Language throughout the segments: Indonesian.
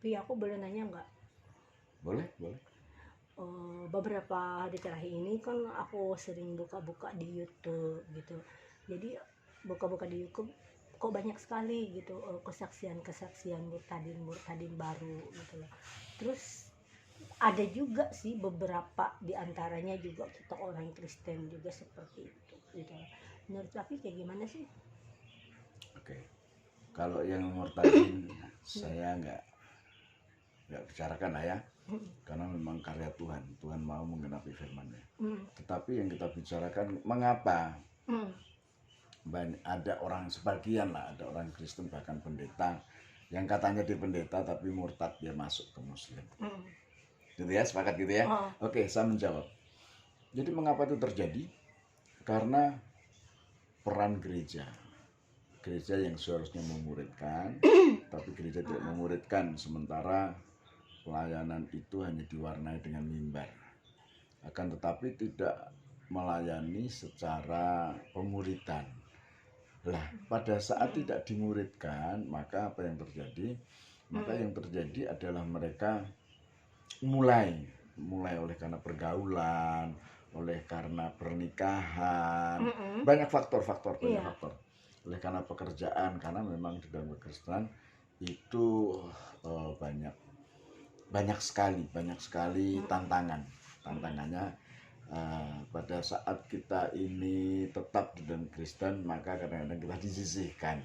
Pi, aku boleh nanya nggak? Boleh, boleh. Beberapa hari terakhir ini kan aku sering buka-buka di YouTube gitu. Jadi buka-buka di YouTube kok banyak sekali gitu kesaksian-kesaksian murtadin baru gitu loh. Terus ada juga sih beberapa di antaranya juga kita orang Kristen juga seperti itu gitu. Menurut Tapi kayak gimana sih? Oke. Kalau yang murtadin saya nggak bicarakan lah ya, karena memang karya Tuhan. Tuhan mau menggenapi firman-Nya. Tetapi yang kita bicarakan mengapa ada orang sebagian lah, ada orang Kristen bahkan pendeta yang katanya dia pendeta tapi murtad, dia masuk ke Muslim. Gitu ya, sepakat gitu ya? Oke, saya menjawab. Jadi mengapa itu terjadi? Karena peran gereja yang seharusnya memuridkan, tapi gereja tidak memuridkan, sementara pelayanan itu hanya diwarnai dengan mimbar. Akan tetapi tidak melayani secara pemuridan. Lah, pada saat tidak dimuridkan, maka apa yang terjadi? Maka yang terjadi adalah mereka mulai oleh karena pergaulan, oleh karena pernikahan, banyak faktor. Oleh karena pekerjaan, karena memang di dalam kekristenan itu banyak sekali tantangannya. Pada saat kita ini tetap di dalam Kristen, maka kadang-kadang kita disisihkan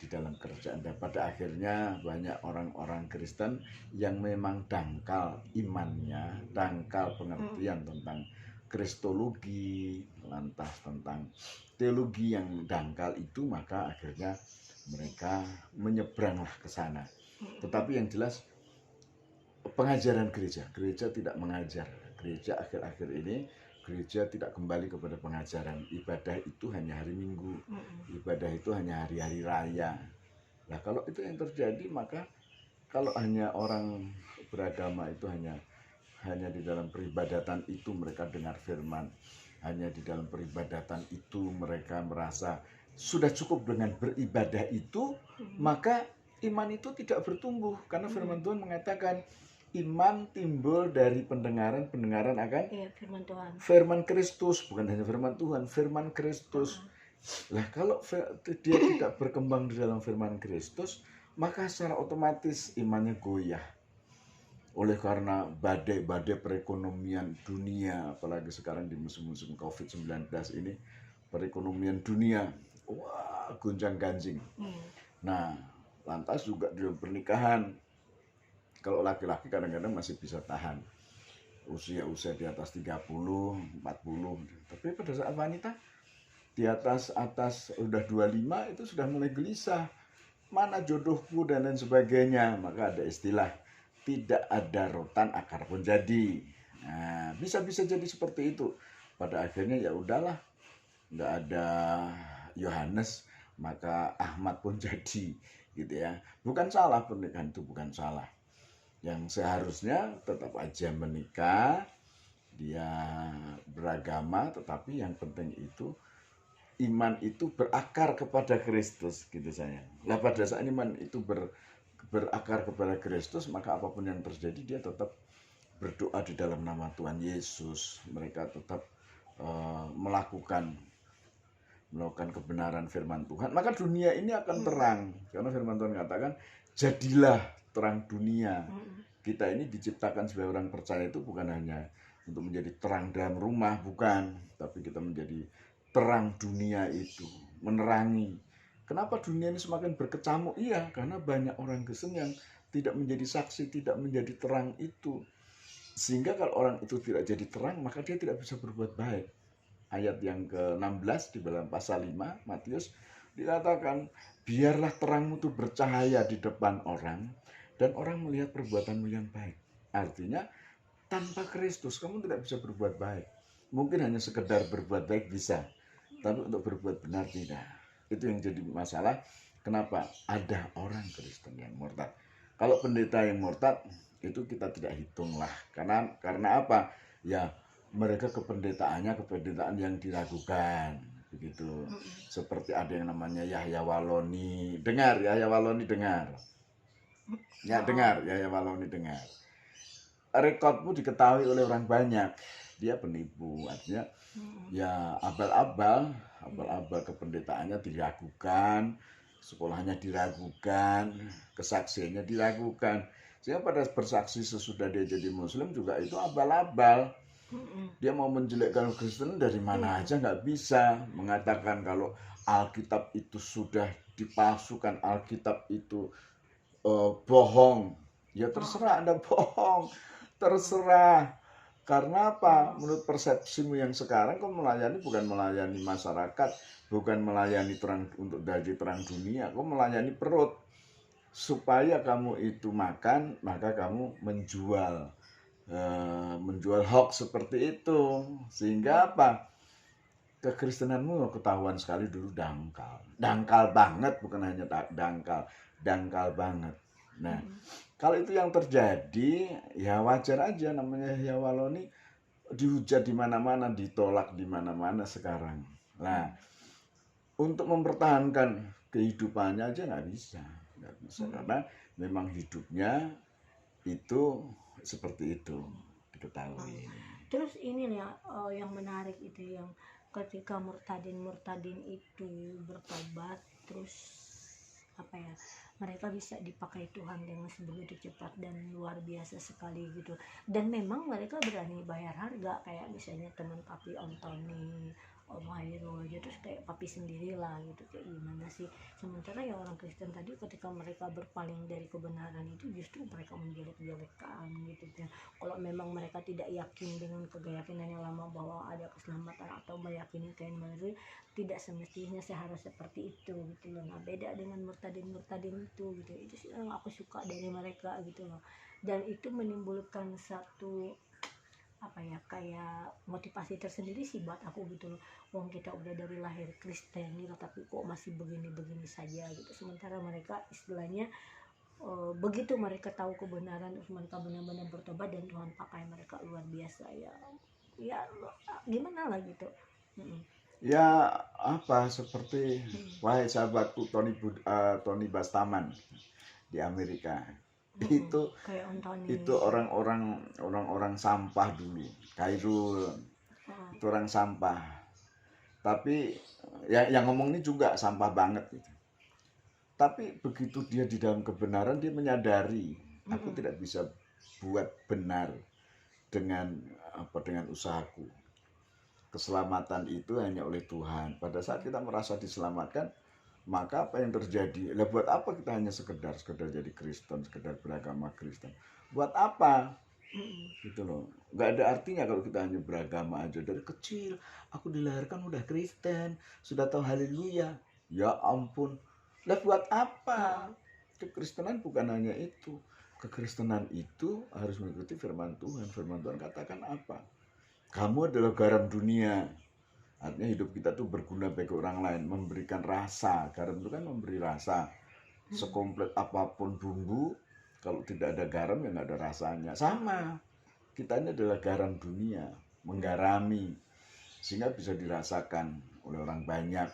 di dalam kerjaan, dan pada akhirnya banyak orang-orang Kristen yang memang dangkal imannya, dangkal pengertian tentang kristologi, lantas tentang teologi yang dangkal itu, maka akhirnya mereka menyeberanglah ke sana. Tetapi yang jelas pengajaran gereja tidak mengajar. Gereja akhir-akhir ini, gereja tidak kembali kepada pengajaran. Ibadah itu hanya hari Minggu, ibadah itu hanya hari-hari raya. Nah, kalau itu yang terjadi, maka kalau hanya orang beragama itu hanya di dalam peribadatan itu mereka dengar firman, hanya di dalam peribadatan itu mereka merasa sudah cukup dengan beribadah itu, maka iman itu tidak bertumbuh, karena firman Tuhan mengatakan iman timbul dari pendengaran akan firman Tuhan. Firman Kristus, bukan hanya firman Tuhan, firman Kristus. Lah, kalau dia tidak berkembang di dalam firman Kristus, maka secara otomatis imannya goyah. Oleh karena badai-badai perekonomian dunia, apalagi sekarang di musim-musim COVID-19 ini, perekonomian dunia gonjang-ganjing. Nah, lantas juga di dalam pernikahan, kalau laki-laki kadang-kadang masih bisa tahan usia di atas 30, 40. Tapi pada saat wanita di atas udah 25 itu sudah mulai gelisah. Mana jodohku dan lain sebagainya. Maka ada istilah tidak ada rotan akar pun jadi. Nah, bisa jadi seperti itu. Pada akhirnya ya udahlah, nggak ada Yohanes, maka Ahmad pun jadi, gitu ya. Bukan salah, pernikahan itu bukan salah. Yang seharusnya tetap aja menikah, dia beragama, tetapi yang penting itu iman itu berakar kepada Kristus, gitu sayang. Nah, pada saat iman itu berakar kepada Kristus, maka apapun yang terjadi dia tetap berdoa di dalam nama Tuhan Yesus. Mereka tetap melakukan kebenaran firman Tuhan, maka dunia ini akan terang, karena firman Tuhan katakan jadilah terang dunia. Kita ini diciptakan sebagai orang percaya itu bukan hanya untuk menjadi terang dalam rumah, bukan, tapi kita menjadi terang dunia itu, menerangi. Kenapa dunia ini semakin berkecamuk? Iya, karena banyak orang Kristen yang tidak menjadi saksi, tidak menjadi terang itu. Sehingga kalau orang itu tidak jadi terang, maka dia tidak bisa berbuat baik. Ayat yang ke-16 di dalam pasal 5 Matius dikatakan, biarlah terangmu itu bercahaya di depan orang, dan orang melihat perbuatanmu yang baik. Artinya tanpa Kristus kamu tidak bisa berbuat baik. Mungkin hanya sekedar berbuat baik bisa, tapi untuk berbuat benar tidak. Itu yang jadi masalah. Kenapa ada orang Kristen yang murtad? Kalau pendeta yang murtad itu kita tidak hitung lah. Karena apa? Ya, mereka kependetaan yang diragukan, begitu. Seperti ada yang namanya Yahya Waloni. Dengar. Ya dengar, ya Waloni dengar. Rekodmu diketahui oleh orang banyak. Dia penipu, artinya ya abal-abal kependetaannya diragukan, sekolahnya diragukan, kesaksiannya diragukan. Sehingga pada bersaksi sesudah dia jadi muslim juga itu abal-abal. Dia mau menjelekkan Kristen dari mana aja nggak bisa. Mengatakan kalau Alkitab itu sudah dipalsukan, Alkitab itu bohong. Ya terserah Anda bohong, terserah. Karena apa? Menurut persepsimu yang sekarang kau melayani bukan melayani masyarakat, bukan melayani terang untuk dari terang dunia, kau melayani perut. Supaya kamu itu makan, maka kamu menjual hoax seperti itu. Sehingga apa? Kekristenanmu ketahuan sekali dulu dangkal banget, bukan hanya dangkal banget. Nah, kalau itu yang terjadi, ya wajar aja, namanya ya Waloni dihujat di mana-mana, ditolak di mana-mana sekarang. Nah, untuk mempertahankan kehidupannya aja nggak bisa karena memang hidupnya itu seperti itu diketahui. Terus ini nih yang menarik itu yang ketika murtadin itu bertobat, terus apa ya, mereka bisa dipakai Tuhan dengan sebegitu cepat dan luar biasa sekali gitu. Dan memang mereka berani bayar harga, kayak misalnya teman papi Om Tony, Om Hairul aja, terus kayak papi sendirilah gitu, kayak gimana sih. Sementara ya orang Kristen tadi ketika mereka berpaling dari kebenaran itu justru mereka menjelek-jelekan gitu ya. Kalau memang mereka tidak yakin dengan keyakinan yang lama bahwa ada keselamatan atau meyakini kain baru, tidak semestinya seharus seperti itu gitu loh. Nah, beda dengan murtadin itu gitu. Itu sih yang aku suka dari mereka gitu loh. Dan itu menimbulkan satu apa ya, kayak motivasi tersendiri sih buat aku gitu loh. Wong kita udah dari lahir Kristen gitu, tapi kok masih begini-begini saja gitu. Sementara mereka istilahnya begitu mereka tahu kebenaran, terus mereka benar-benar bertobat dan Tuhan pakai mereka luar biasa ya. Ya gimana lah gitu. Ya apa seperti wahai sahabatku Tony Bastaman di Amerika. Itu orang sampah dulu, Khairul itu orang sampah, tapi yang ngomong ini juga sampah banget gitu. Tapi begitu dia di dalam kebenaran, dia menyadari aku tidak bisa buat benar dengan usahaku. Keselamatan itu hanya oleh Tuhan. Pada saat kita merasa diselamatkan, maka apa yang terjadi? Lah buat apa kita hanya sekedar jadi Kristen, sekedar beragama Kristen? Buat apa? Gitu loh. Nggak ada artinya kalau kita hanya beragama aja. Dari kecil aku dilahirkan udah Kristen, sudah tahu haleluya. Ya ampun. Lah buat apa? Kekristenan bukan hanya itu. Kekristenan itu harus mengikuti firman Tuhan. Firman Tuhan katakan apa? Kamu adalah garam dunia. Artinya hidup kita tuh berguna bagi orang lain, memberikan rasa. Garam itu kan memberi rasa. Sekomplit apapun bumbu, kalau tidak ada garam ya nggak ada rasanya. Sama, kita ini adalah garam dunia, menggarami, sehingga bisa dirasakan oleh orang banyak.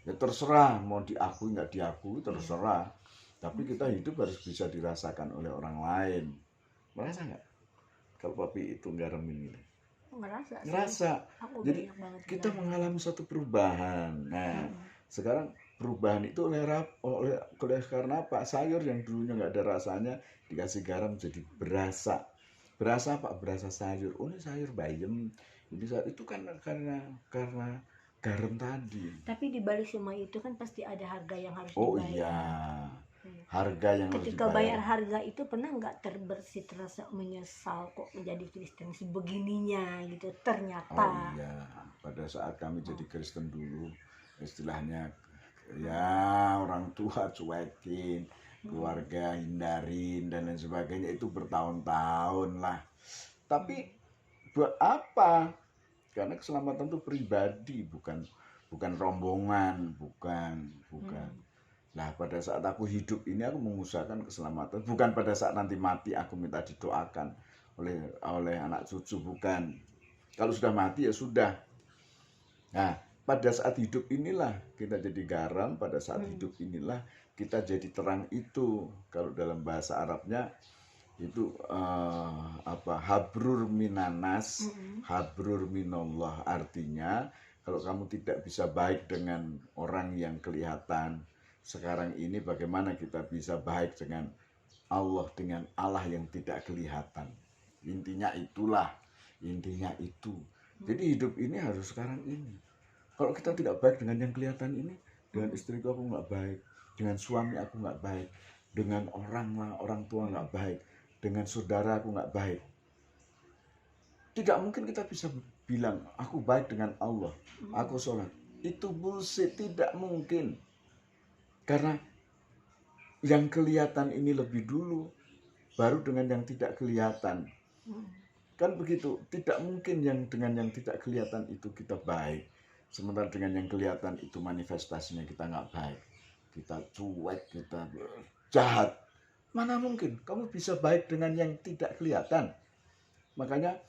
Ya terserah, mau diakui nggak diakui, terserah. Tapi kita hidup harus bisa dirasakan oleh orang lain. Merasa nggak? Kalau papi itu garam ini. Ngerasa. Jadi kita mengalami suatu perubahan. Nah, sekarang perubahan itu oleh karena apa? Sayur yang dulunya nggak ada rasanya dikasih garam jadi berasa. Berasa apa? Berasa sayur. Oh, ini sayur bayam. Itu kan karena garam tadi. Tapi di balik semua itu kan pasti ada harga yang harus dibayar. Oh iya. Harga yang ketika bayar harga itu pernah nggak terbersit rasa menyesal kok menjadi Kristen sebegininya gitu ternyata? Oh iya, pada saat kami jadi Kristen dulu istilahnya ya orang tua cuekin, keluarga hindarin dan lain sebagainya, itu bertahun-tahun lah. Tapi buat apa? Karena keselamatan itu pribadi, bukan rombongan, bukan. Nah, pada saat aku hidup ini aku mengusahakan keselamatan. Bukan pada saat nanti mati aku minta didoakan oleh anak cucu, bukan. Kalau sudah mati ya sudah. Nah, pada saat hidup inilah kita jadi garam. Pada saat hidup inilah kita jadi terang itu. Kalau dalam bahasa Arabnya itu habrur minanas, habrur minallah, artinya kalau kamu tidak bisa baik dengan orang yang kelihatan sekarang ini, bagaimana kita bisa baik dengan Allah, dengan Allah yang tidak kelihatan. Intinya itulah, intinya itu. Jadi hidup ini harus sekarang ini. Kalau kita tidak baik dengan yang kelihatan ini, dengan istriku aku nggak baik, dengan suami aku nggak baik, dengan orang tua nggak baik, dengan saudara aku nggak baik. Tidak mungkin kita bisa bilang aku baik dengan Allah, aku sholat. Itu bullshit, tidak mungkin. Karena yang kelihatan ini lebih dulu, baru dengan yang tidak kelihatan. Kan begitu, tidak mungkin dengan yang tidak kelihatan itu kita baik. Sementara dengan yang kelihatan itu manifestasinya kita nggak baik. Kita cuek, kita jahat. Mana mungkin kamu bisa baik dengan yang tidak kelihatan. Makanya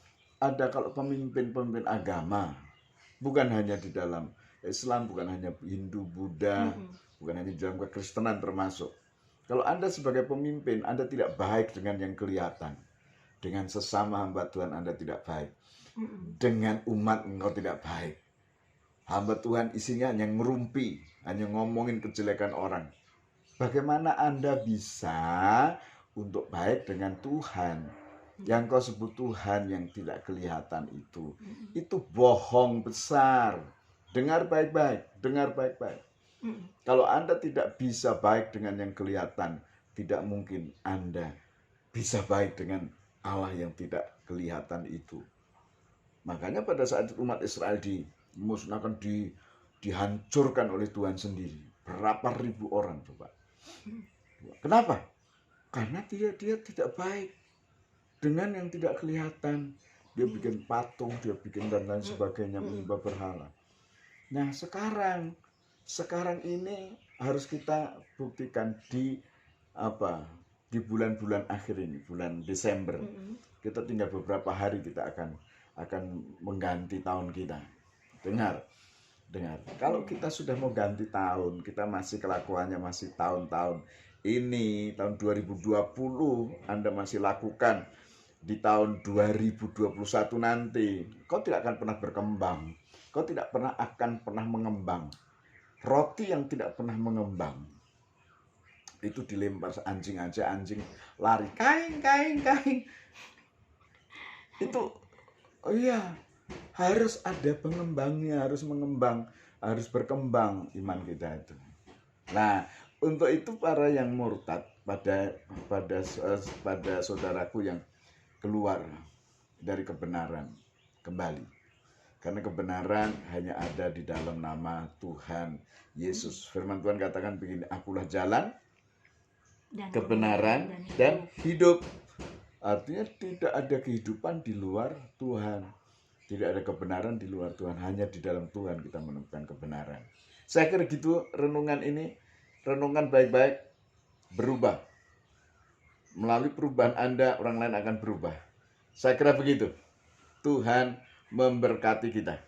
ada kalau pemimpin-pemimpin agama, bukan hanya di dalam Islam, bukan hanya Hindu, Buddha, bukan hanya di dalam kekristenan termasuk. Kalau Anda sebagai pemimpin, Anda tidak baik dengan yang kelihatan. Dengan sesama hamba Tuhan Anda tidak baik. Dengan umat engkau tidak baik. Hamba Tuhan isinya hanya ngerumpi, hanya ngomongin kejelekan orang. Bagaimana Anda bisa untuk baik dengan Tuhan? Yang kau sebut Tuhan yang tidak kelihatan itu bohong besar. Dengar baik-baik, dengar baik-baik. Kalau Anda tidak bisa baik dengan yang kelihatan, tidak mungkin Anda bisa baik dengan Allah yang tidak kelihatan itu. Makanya pada saat umat Israel dimusnahkan, dihancurkan oleh Tuhan sendiri. Berapa ribu orang coba. Kenapa? Karena dia tidak baik dengan yang tidak kelihatan. Dia bikin patung, dia bikin dan lain sebagainya, menyembah berhala. Nah sekarang ini harus kita buktikan di bulan-bulan akhir ini, bulan Desember. Kita tinggal beberapa hari kita akan mengganti tahun kita. Dengar. Kalau kita sudah mau ganti tahun, kita masih kelakuannya masih tahun-tahun ini, tahun 2020 Anda masih lakukan di tahun 2021 nanti, kau tidak akan pernah berkembang. Kau tidak akan pernah mengembang. Roti yang tidak pernah mengembang itu dilempar anjing aja, anjing lari, kaing. Itu harus ada pengembangnya, harus mengembang, harus berkembang iman kita itu. Nah, untuk itu para yang murtad pada saudaraku yang keluar dari kebenaran kembali. Karena kebenaran hanya ada di dalam nama Tuhan Yesus. Firman Tuhan katakan begini, akulah jalan, kebenaran, dan hidup. Artinya tidak ada kehidupan di luar Tuhan. Tidak ada kebenaran di luar Tuhan. Hanya di dalam Tuhan kita menemukan kebenaran. Saya kira gitu renungan ini. Renungan baik-baik, berubah. Melalui perubahan Anda, orang lain akan berubah. Saya kira begitu. Tuhan memberkati kita.